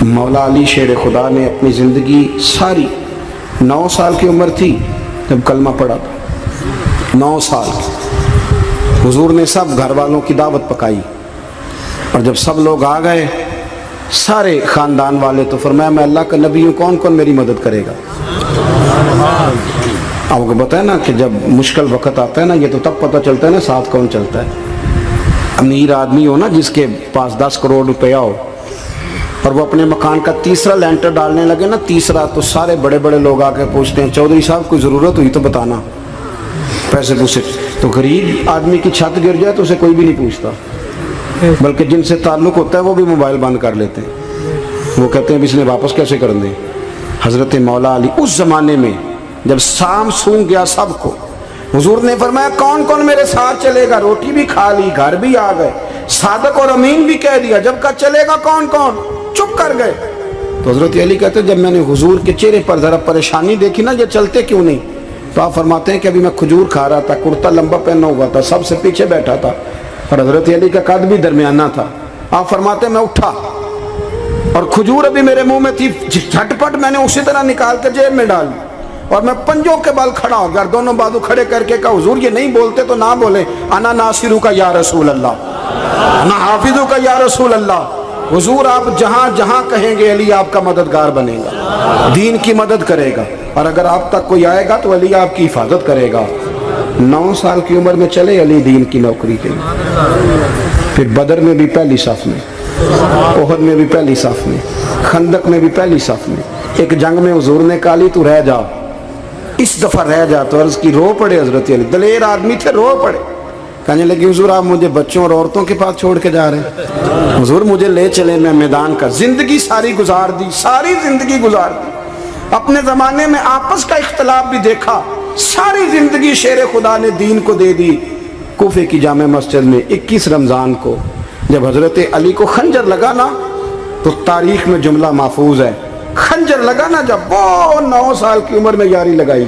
مولا علی شیر خدا نے اپنی زندگی ساری 9 سال کی عمر تھی جب کلمہ پڑھا تھا، 9 سال حضور نے سب گھر والوں کی دعوت پکائی، اور جب سب لوگ آ گئے سارے خاندان والے، تو فرمایا میں اللہ کا نبی ہوں، کون کون میری مدد کرے گا؟ آپ کو بتائیں نا کہ جب مشکل وقت آتا ہے نا، یہ تو تب پتہ چلتا ہے نا ساتھ کون چلتا ہے۔ امیر آدمی ہو نا، جس کے پاس 10 کروڑ روپیہ ہو، اور وہ اپنے مکان کا تیسرا لینٹر ڈالنے لگے نا، تیسرا، تو سارے بڑے بڑے لوگ آ کے پوچھتے ہیں چودھری صاحب کوئی ضرورت ہوئی تو بتانا، پیسے پوچھے۔ تو غریب آدمی کی چھت گر جائے تو اسے کوئی بھی نہیں پوچھتا، بلکہ جن سے تعلق ہوتا ہے وہ بھی موبائل بند کر لیتے ہیں، وہ کہتے ہیں اب اس نے واپس کیسے کر دیں۔ حضرت مولا علی اس زمانے میں جب سام سونگ گیا سب کو، حضور نے فرمایا کون کون میرے ساتھ چلے گا؟ روٹی بھی کھا لی، گھر بھی آ گئے، صادق اور امین بھی کہہ دیا، جب کہا چلے گا کون کون؟ چپ کر گئے۔ تو حضرت علی کہتے ہیں جب میں نے حضور کے چہرے پر ذرا پریشانی دیکھی نا، یہ چلتے کیوں نہیں، تو آپ فرماتے ہیں کہ ابھی میں کھجور کھا رہا تھا، کرتا لمبا پہنا ہوا تھا، سب سے پیچھے بیٹھا تھا، اور حضرت علی کا قد بھی درمیانہ تھا۔ آپ فرماتے ہیں میں اٹھا اور کھجور ابھی میرے منہ میں تھی، جھٹ پٹ میں نے اسی طرح نکال کے جیب میں ڈال، اور میں پنجوں کے بل کھڑا ہو گیا، دونوں بازو کھڑے کر کے کہا حضور یہ نہیں بولتے تو نہ بولیں، انا ناصرو کا یا رسول اللہ، انا حافظو کا یا رسول اللہ۔ حضور آپ جہاں جہاں کہیں گے علی آپ کا مددگار بنے گا، دین کی مدد کرے گا، اور اگر آپ تک کوئی آئے گا تو علی آپ کی حفاظت کرے گا۔ 9 سال کی عمر میں چلے علی دین کی نوکری کے لیے، پھر بدر میں بھی پہلی صف میں، احد میں بھی پہلی صف میں، خندق میں بھی پہلی صف میں۔ ایک جنگ میں حضور نے کہا علی تو رہ جا، اس دفعہ رہ جا، تو عرض کی رو پڑے حضرت علی، دلیر آدمی تھے، رو پڑے، کہنے لگے حضور آپ مجھے بچوں اور عورتوں کے پاس چھوڑ کے جا رہے ہیں، حضور مجھے لے چلے، میں میدان کا زندگی ساری گزار دی، ساری زندگی گزار دی، اپنے زمانے میں آپس کا اختلاف بھی دیکھا، ساری زندگی شیر خدا نے دین کو دے دی۔ کوفے کی جامع مسجد میں 21 رمضان کو جب حضرت علی کو خنجر لگا نا، تو تاریخ میں جملہ محفوظ ہے، خنجر لگا نا جب وہ 9 سال کی عمر میں یاری لگائی،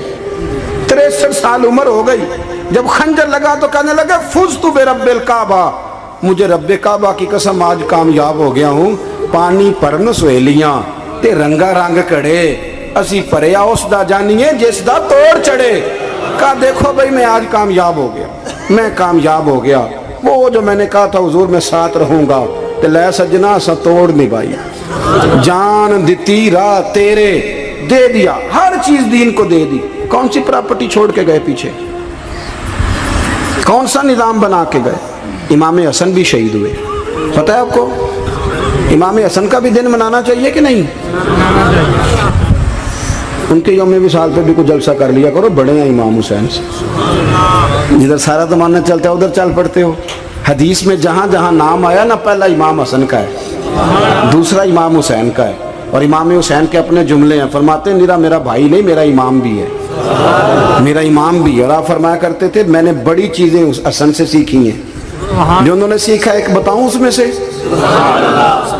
63 سال عمر ہو گئی، جب خنجر لگا تو کہنے لگا فزت برب الکعبہ، مجھے رب کعبہ کی قسم آج کامیاب ہو گیا ہوں، پانی پرن سہیلیاں تے رنگا رنگ کڑے، اسی پریا اس دا جانیے جس دا توڑ چڑھے۔ کہا دیکھو بھائی میں آج کامیاب ہو گیا، میں کامیاب ہو گیا، وہ جو میں نے کہا تھا حضور میں ساتھ رہوں گا، تے لے سجنا سا توڑ نبھائی، جان دیتی راہ تیرے، دے دیا ہر چیز دین کو دے دی۔ کون سی پراپرٹی چھوڑ کے گئے پیچھے، کون سا نظام بنا کے گئے؟ امام حسن بھی شہید ہوئے، پتہ ہے آپ کو؟ امام حسن کا بھی دن منانا چاہیے کہ نہیں؟ ان کے یوم وصال پہ بھی کوئی جلسہ کر لیا کرو، بڑے ہیں امام حسین سے، جدھر سارا زمانہ چلتا ہے ادھر چل پڑتے ہو۔ حدیث میں جہاں جہاں نام آیا نا، پہلا امام حسن کا ہے، دوسرا امام حسین کا ہے، اور امام حسین کے اپنے جملے ہیں، فرماتے ہیں میرا بھائی نہیں، میرا امام بھی ہے، میرا امام بھی ہے۔ اور آپ فرمایا کرتے تھے میں نے بڑی چیزیں اس حسن سے سیکھی ہیں، جو انہوں نے سیکھا ایک بتاؤں اس میں سے؟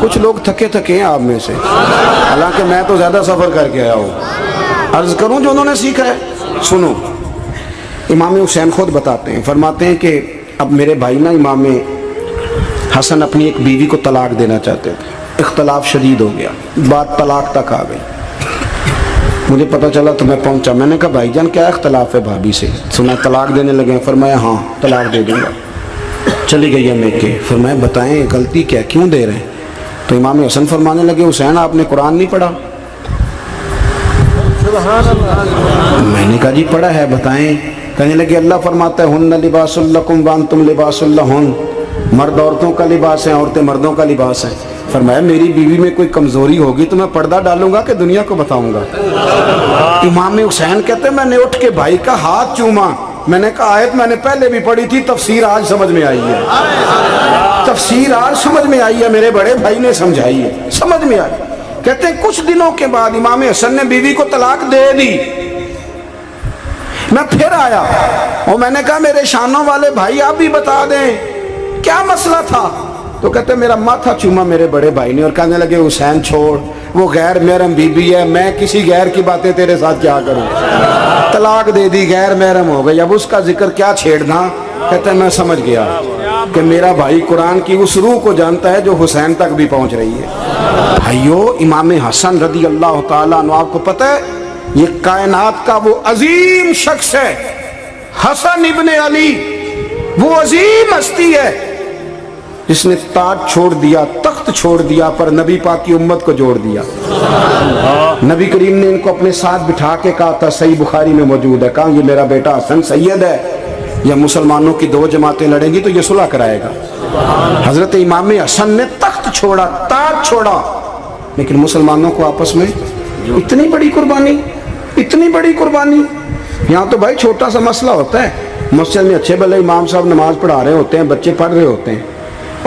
کچھ لوگ تھکے ہیں آپ میں سے، حالانکہ میں تو زیادہ سفر کر کے آیا ہوں، عرض کروں جو انہوں نے سیکھا ہے؟ سنو، امام حسین خود بتاتے ہیں، فرماتے ہیں کہ اب میرے بھائی نا امام حسن اپنی ایک بیوی کو طلاق دینا چاہتے تھے، اختلاف شدید ہو گیا، بات طلاق تک آ گئی، مجھے پتہ چلا تو میں پہنچا، میں نے کہا بھائی جان کیا اختلاف ہے بھابھی سے، سنا طلاق دینے لگے ہیں؟ فرمایا ہاں طلاق دے دوں گا۔ چلی گئی ہے میکے، فرمایا بتائیں غلطی کیا، کیوں دے رہے ہیں؟ تو امام حسن فرمانے لگے حسین آپ نے قرآن نہیں پڑھا؟ میں نے کہا جی پڑھا ہے، بتائیں۔ کہنے لگے اللہ فرماتا ہے ہن لباس لکم وانتم لباس لہن، مرد عورتوں کا لباس ہے، عورتیں مردوں کا لباس ہے۔ فرمایا میری بیوی میں کوئی کمزوری ہوگی تو میں پردہ ڈالوں گا کہ دنیا کو بتاؤں گا؟ امام حسین کہتے ہیں میں نے اٹھ کے بھائی کا ہاتھ چوما، میں نے کہا آیت میں نے پہلے بھی پڑھی تھی، تفسیر آج سمجھ میں آئی ہے، تفسیر آج سمجھ میں آئی ہے، میرے بڑے بھائی نے سمجھائی ہے، سمجھ میں آئی۔ کہتے ہیں کچھ دنوں کے بعد امام حسن نے بیوی کو طلاق دے دی، میں پھر آیا اور میں نے کہا میرے شانوں والے بھائی آپ بھی بتا دیں کیا مسئلہ تھا؟ تو کہتے ہیں میرا ماتھا چوما میرے بڑے بھائی نے، اور کہنے لگے حسین چھوڑ، وہ غیر محرم بی بی ہے، میں کسی غیر کی باتیں تیرے ساتھ کیا کروں، طلاق دے دی، غیر محرم ہو گئی، اب اس کا ذکر کیا چھیڑنا؟ کہتے ہیں میں سمجھ گیا، کہ میرا بھائی قرآن کی اس روح کو جانتا ہے جو حسین تک بھی پہنچ رہی ہے۔ بھائیو، امام حسن رضی اللہ تعالیٰ عنہ، آپ کو پتہ ہے یہ کائنات کا وہ عظیم شخص ہے، حسن ابن علی، وہ عظیم ہستی ہے جس نے تاج چھوڑ دیا، تخت چھوڑ دیا، پر نبی پاک کی امت کو جوڑ دیا۔ نبی کریم نے ان کو اپنے ساتھ بٹھا کے کہا تھا، صحیح بخاری میں موجود ہے، کہا یہ میرا بیٹا حسن سید ہے، یا مسلمانوں کی دو جماعتیں لڑیں گی تو یہ صلح کرائے گا۔ حضرت امام حسن نے تخت چھوڑا، تاج چھوڑا، لیکن مسلمانوں کو آپس میں اتنی بڑی قربانی، اتنی بڑی قربانی۔ یہاں تو بھائی چھوٹا سا مسئلہ ہوتا ہے، مسجد میں اچھے بھلے امام صاحب نماز پڑھا رہے ہوتے ہیں، بچے پڑھ رہے ہوتے ہیں،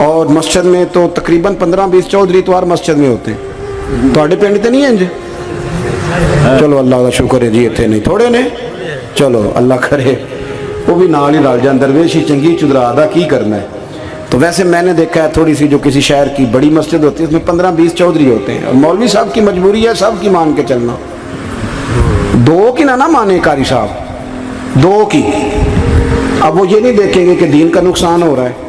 اور مسجد میں تو تقریباً 15-20 چودھری اتوار مسجد میں ہوتے ہیں۔ تو پنڈ تے نہیں ہیں جی؟ چلو اللہ کا شکر ہے جی، اتنے نہیں تھوڑے نے، چلو اللہ کرے وہ بھی نال ہی رل جان، درویش ہی چنگی چدرا دا کی کرنا ہے۔ تو ویسے میں نے دیکھا ہے تھوڑی سی جو کسی شہر کی بڑی مسجد ہوتی ہے اس میں 15-20 چودھری ہوتے ہیں، اور مولوی صاحب کی مجبوری ہے سب کی مان کے چلنا، دو کی نہ مانے قاری صاحب، دو کی۔ اب وہ یہ نہیں دیکھیں گے کہ دین کا نقصان ہو رہا ہے،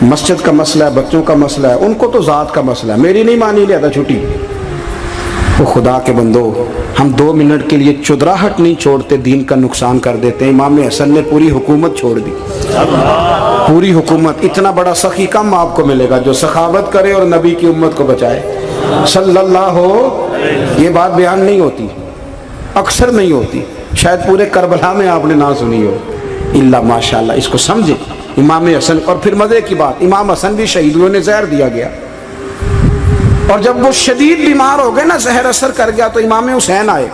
مسجد کا مسئلہ ہے، بچوں کا مسئلہ ہے، ان کو تو ذات کا مسئلہ ہے، میری نہیں مانی لیا چھٹی۔ وہ خدا کے بندو، ہم 2 منٹ کے لیے چدراہٹ نہیں چھوڑتے، دین کا نقصان کر دیتے ہیں۔ امام حسن نے پوری حکومت چھوڑ دی، پوری حکومت۔ اتنا بڑا سخی کم آپ کو ملے گا جو سخاوت کرے اور نبی کی امت کو بچائے صلی اللہ ہو۔ یہ بات بیان نہیں ہوتی، اکثر نہیں ہوتی، شاید پورے کربلا میں آپ نے نہ سنی ہو، الا ماشاءاللہ۔ اس کو سمجھے امام حسن۔ اور پھر مزے کی بات، امام حسن بھی شہید ہوئے، انہیں زہر دیا گیا، اور جب وہ شدید بیمار ہو گئے نا، زہر اثر کر گیا، تو امام حسین آئے،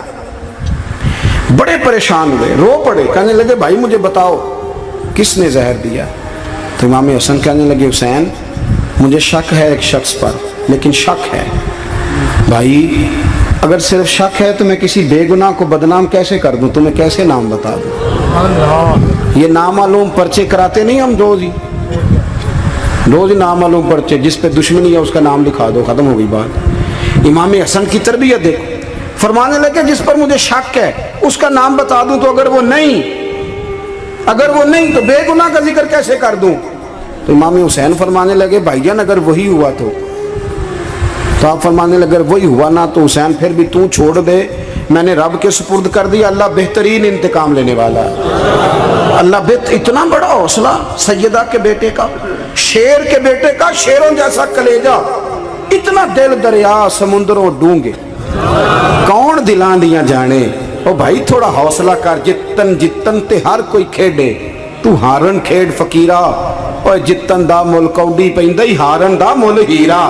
بڑے پریشان ہوئے، رو پڑے، کہنے لگے بھائی مجھے بتاؤ کس نے زہر دیا؟ تو امام حسن کہنے لگے حسین مجھے شک ہے ایک شخص پر، لیکن شک ہے بھائی، اگر صرف شک ہے تو میں کسی بے گناہ کو بدنام کیسے کر دوں، تمہیں کیسے نام بتا دوں؟ یہ نامعلوم پرچے کراتے نہیں ہم روز ہی نامعلوم پرچے، جس پہ دشمنی ہے اس کا نام لکھا دو، ختم ہو گئی بات۔ امام حسن کی تربیت دیکھو، فرمانے لگے جس پر مجھے شک ہے اس کا نام بتا دوں، تو اگر وہ نہیں تو بے گناہ کا ذکر کیسے کر دوں؟ تو امام حسین فرمانے لگے بھائی جان اگر وہی ہوا تو آپ فرمانے لگے اگر وہی ہوا نا تو حسین پھر بھی تو چھوڑ دے، میں نے رب کے سپرد کر دیا، اللہ بہترین انتقام لینے والا ہے۔ اللہ اتنا بڑا حوصلہ سیدہ کے بیٹے کا، شیر کے بیٹے کا، شیروں جیسا کلیجہ، اتنا دل دریا سمندروں ڈونگے، کون دلان دیاں جانے۔ او بھائی تھوڑا حوصلہ کر، جتن تے ہر کوئی کھیڈے، تو ہارن کھیڈ فقیرہ، اور جتن دا مل کوڈی پیندی ہارن دا مل ہیرا۔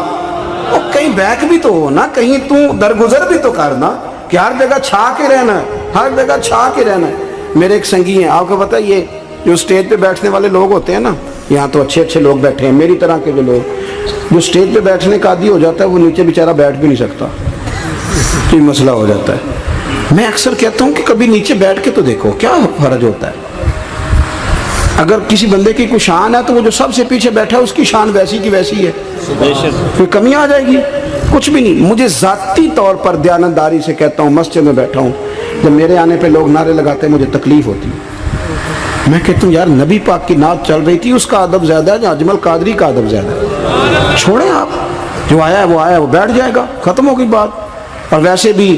او کہیں بیک بھی تو ہو نا، کہیں تو درگزر بھی تو کرنا، کہ ہر جگہ چھا کے رہنا ہے، ہر جگہ چھا کے رہنا ہے۔ میرے ایک سنگی ہیں، آپ کو پتہ یہ جو سٹیج پہ بیٹھنے والے لوگ ہوتے ہیں نا، یہاں تو اچھے لوگ بیٹھے ہیں، میری طرح کے جو لوگ جو سٹیج پہ بیٹھنے کا عادی ہو جاتا ہے وہ نیچے بیچارہ بیٹھ بھی نہیں سکتا، کوئی مسئلہ ہو جاتا ہے۔ میں اکثر کہتا ہوں کہ کبھی نیچے بیٹھ کے تو دیکھو کیا فرج ہوتا ہے۔ اگر کسی بندے کی کوئی شان ہے تو وہ جو سب سے پیچھے بیٹھا ہے اس کی شان ویسی کی ویسی ہے، کوئی کمی آ جائے گی؟ کچھ بھی نہیں۔ مجھے ذاتی طور پر دیانتداری سے کہتا ہوں، مسجد میں بیٹھا ہوں، جب میرے آنے پہ لوگ نعرے لگاتے ہیں مجھے تکلیف ہوتی ہے۔ میں کہتا ہوں یار نبی پاک کی نعت چل رہی تھی، اس کا ادب زیادہ ہے یا اجمل قادری کا ادب زیادہ ہے؟ چھوڑیں آپ، جو آیا ہے وہ بیٹھ جائے گا، ختم ہو گئی بات۔ اور ویسے بھی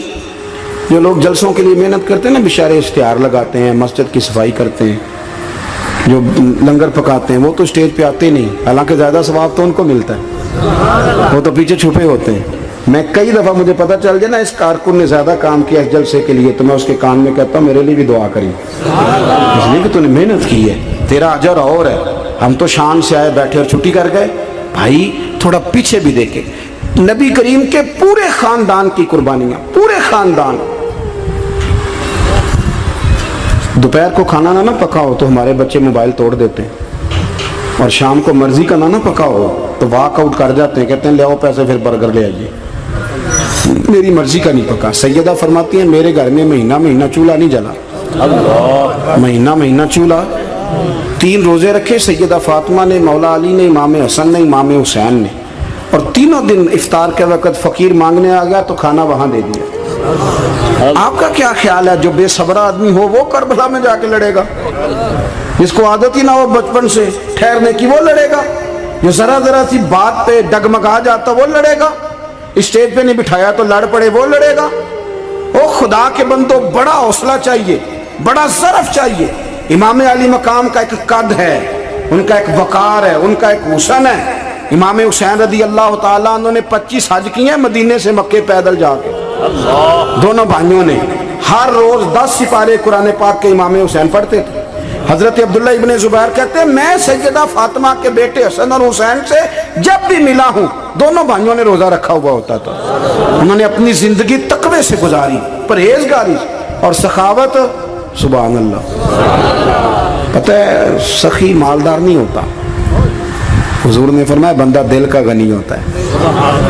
جو لوگ جلسوں کے لیے محنت کرتے ہیں نا، بیچارے اشتہار لگاتے ہیں، مسجد کی صفائی کرتے ہیں، جو لنگر پکاتے ہیں، وہ تو اسٹیج پہ آتے نہیں، حالانکہ زیادہ ثواب تو ان کو ملتا ہے، وہ تو پیچھے چھپے ہوتے ہیں۔ میں کئی دفعہ مجھے پتہ چل جائے نا اس کارکن نے زیادہ کام کیا اس جلسے کے لیے، تو میں اس کے کان میں کہتا ہوں میرے لیے بھی دعا کری، اس لیے کہ تو نے محنت کی ہے، تیرا اجر اور ہے۔ ہم تو شان سے آئے بیٹھے اور چھٹی کر گئے۔ بھائی تھوڑا پیچھے بھی دیکھیں، نبی کریم کے پورے خاندان کی قربانیاں، پورے خاندان۔ دوپہر کو کھانا نہ پکا ہو تو ہمارے بچے موبائل توڑ دیتے ہیں، اور شام کو مرضی کا نہ پکا ہو تو واک آؤٹ کر جاتے ہیں، کہتے ہیں لے آؤ پیسے پھر برگر لے آئیے، میری مرضی کا نہیں پکا۔ سیدہ فرماتی ہیں میرے گھر میں مہینہ چولہا نہیں جلا، مہینہ چولہا۔ 3 روزے رکھے سیدہ فاطمہ نے، مولا علی نے، امام حسن نے، امام حسین نے، اور تینوں دن افطار کے وقت فقیر مانگنے آ گیا تو کھانا وہاں دے دیا۔ آپ کا کیا خیال ہے جو بے صبرا آدمی ہو وہ کربلا میں جا کے لڑے گا؟ جس کو عادت ہی نہ ہو بچپن سے ٹھہرنے کی وہ لڑے گا، جو ذرا ذرا سی بات پہ ڈگمگا جاتا وہ لڑے گا، اسٹیج پہ نہیں بٹھایا تو لڑ پڑے وہ لڑے گا۔ او خدا کے بندو، بڑا حوصلہ چاہیے، بڑا ظرف چاہیے۔ امام علی مقام کا ایک قد ہے، ان کا ایک وقار ہے، ان کا ایک حسن ہے۔ امام حسین رضی اللہ تعالیٰ عنہ نے 25 حج کیے ہیں مدینے سے مکے پیدل جا کے، دونوں بھائیوں نے ہر روز 10 سپارے قرآن پاک کے امام حسین پڑھتے تھے۔ حضرت عبداللہ ابن زبیر کہتے ہیں میں سیدہ فاطمہ کے بیٹے حسن اور حسین سے جب بھی ملا ہوں دونوں بھائیوں نے روزہ رکھا ہوا ہوتا تھا۔ انہوں نے اپنی زندگی تقوی سے گزاری، پرہیزگاری اور سخاوت۔ سبحان اللہ۔ پتہ ہے سخی مالدار نہیں ہوتا، حضور نے فرمایا بندہ دل کا غنی ہوتا ہے۔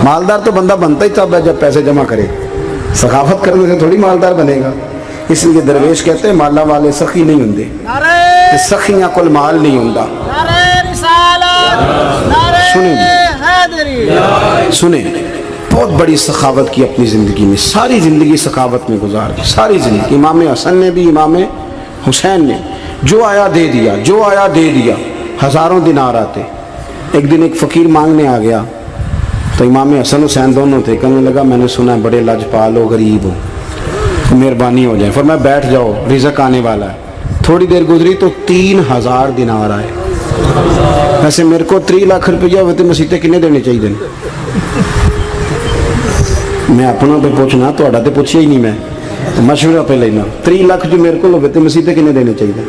مالدار تو بندہ بنتا ہی تب ہے جب پیسے جمع کرے، سخاوت کرنے سے تھوڑی مالدار بنے گا۔ اس لیے درویش کہتے ہیں مالا والے سخی نہیں ہوندے، سخیاں کل مال نہیں ہوندا۔ سنیں بہت بڑی سخاوت کی اپنی زندگی میں، ساری زندگی سخاوت میں گزار دی، ساری زندگی۔ امام حسن نے بھی، امام حسین نے جو آیا دے دیا، جو آیا دے دیا، ہزاروں دینار آتے۔ ایک دن ایک فقیر مانگنے آ گیا تو امام حسن حسین دونوں تھے، کہنے لگا میں نے سنا ہے بڑے لاجپال ہو، غریب ہو، مہربانی ہو جائے۔ فرمایا بیٹھ جاؤ رزق آنے والا ہے۔ تھوڑی دیر گزری تو 3000 دینار آئے۔ ویسے میرے کو 3 لاکھ روپیہ ہوئے تو مسیطے کنے دینے چاہیے دن؟ میں اپنا پہ پوچھنا، تو اڑا تے پوچھیا ہی نہیں، میں مشورہ پہ لینا۔ 3 لاکھ جو میرے کو ہوئے تو مسیطے کنے دینے چاہیے؟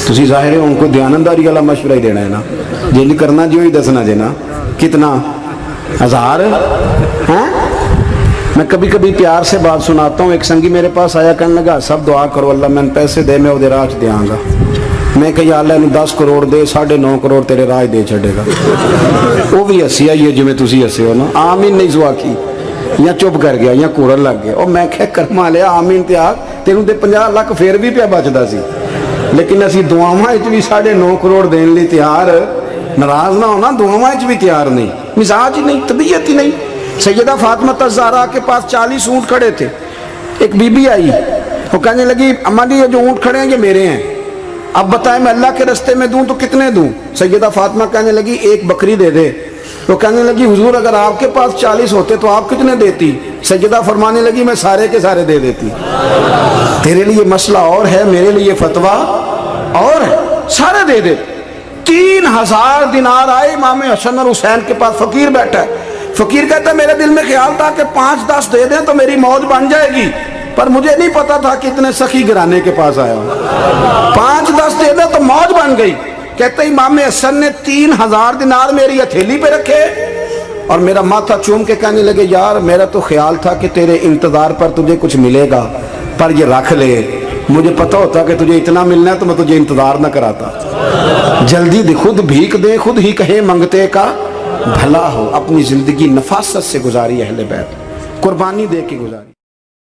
تسی ظاہر ہے ان کو دیانتداری والا مشورہ ہی دینا ہے نا، جنج کرنا جو ہی دسنا جے نا۔ کتنا 1000 ہیں؟ میں کبھی کبھی پیار سے بات سناتا ہوں۔ ایک سنگی میرے پاس آیا، کہنے لگا سب دعا کرو اللہ میں پیسے دے، میں وہ راج دیا گا۔ میں کہ یا اللہ 10 کروڑ دے، 9.5 کروڑ تیرے راج دے چھڑے گا۔ وہ بھی ہسی آئی ہے جو میں تسی ہسے ہو نا، آمین نہیں زوا کی، یا چپ کر گیا یا کوڑن لگ گیا۔ اور میں کہ کرما لیا آمین تے آگ تینوں تے 50 لاکھ پھر بھی پیا بچدا سی، لیکن اسی دعاواں وچ بھی 9.5 کروڑ دین لئی تیار، ناراض نہ ہونا، دعاواں وچ بھی تیار نہیں، مزاج ہی نہیں، طبیعت ہی نہیں۔ سیدہ فاطمہ الزہرا کے پاس 40 اونٹ کھڑے تھے۔ ایک بی بی آئی، وہ کہنے لگی اماں جی یہ جو اونٹ کھڑے ہیں یہ میرے ہیں، اب بتائیں میں اللہ کے رستے میں دوں تو کتنے دوں؟ سیدہ فاطمہ کہنے لگی 1 بکری دے دے۔ وہ کہنے لگی حضور اگر آپ کے پاس 40 ہوتے تو آپ کتنے دیتی؟ سیدہ فرمانے لگی میں سارے کے سارے دے دیتی۔ تیرے لیے مسئلہ اور ہے، میرے لیے فتویٰ اور ہے، سارے دے دے۔ 3000 دینار آئے امام حسن اور حسین کے پاس۔ فقیر بیٹھا ہے، فقیر کہتا ہے میرے دل میں خیال تھا کہ 5-10 دے دیں تو میری موج بن جائے گی، پر مجھے نہیں پتا تھا کہ اتنے سخی گھرانے کے پاس آیا ہوں۔ 5-10 دے دیں تو موج بن گئی۔ کہتے ہیں امام حسن نے 3000 دینار میری ہتھیلی پہ رکھے اور میرا ماتھا چوم کے کہنے لگے یار میرا تو خیال تھا کہ تیرے انتظار پر تجھے کچھ ملے گا، پر یہ رکھ لے، مجھے پتا ہوتا کہ تجھے اتنا ملنا ہے تو میں تجھے انتظار نہ کراتا۔ جلدی دے، خود بھیک دے، خود ہی کہے منگتے کا بھلا ہو۔ اپنی زندگی نفاست سے گزاری اہل بیت، قربانی دے کے گزاری۔